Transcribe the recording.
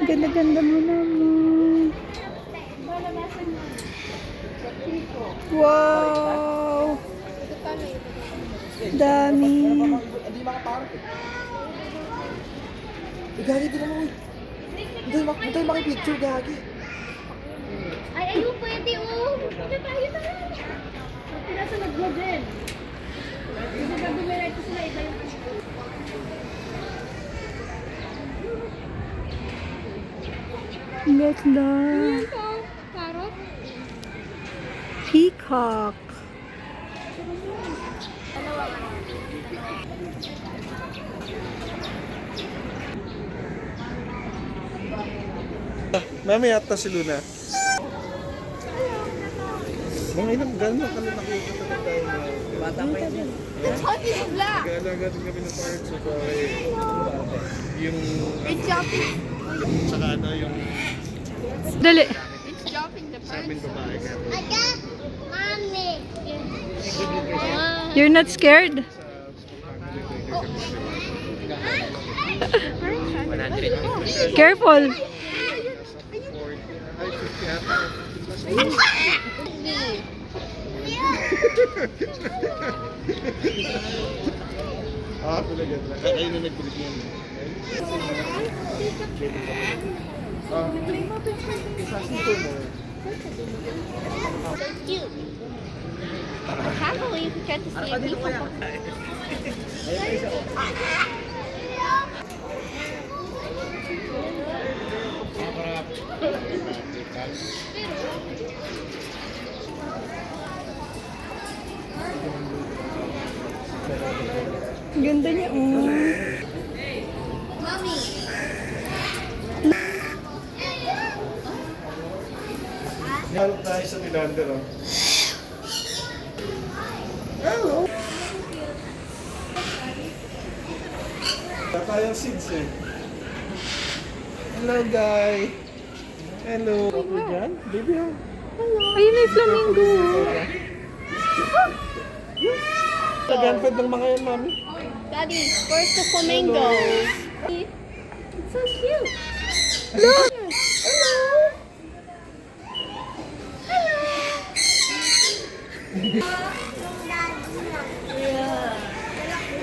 Ganda-ganda mo naman. Wow! Dami. Hindi makapark eh. Gagi din naman. Hindi makipicture, gagi. Ay, ayun pwede oh. Punta tayo na. Pinasunod mo din. Kasi pag dumiretso sila, iba yung... Ganda. Parot? Peacock. Mami, yata si Luna. Mga ilang gano'n ka lang nakikita na tayo na bata pa yun. It's hot is black. Galaga din kami ng parts of yung It's jumping. saka ano yung Dali. It's jumping the sa amin babae ka. Mommy. You're not scared? Careful. Ah, talaga. Kayo na nagkulit yan. Ah, sa sito mo. So cute. Happily, you can get to see a people. Ganda niya. Oh. Mommy. Halok tayo sa Tilander, oh. Hello! Tatayang seeds eh. Hello, guy! Hello! Ako dyan? Baby, oh. Ayun na yung flamingo. Taganfed ng mga yan, mami. Daddy, where's the flamingo? It's so cute. Look!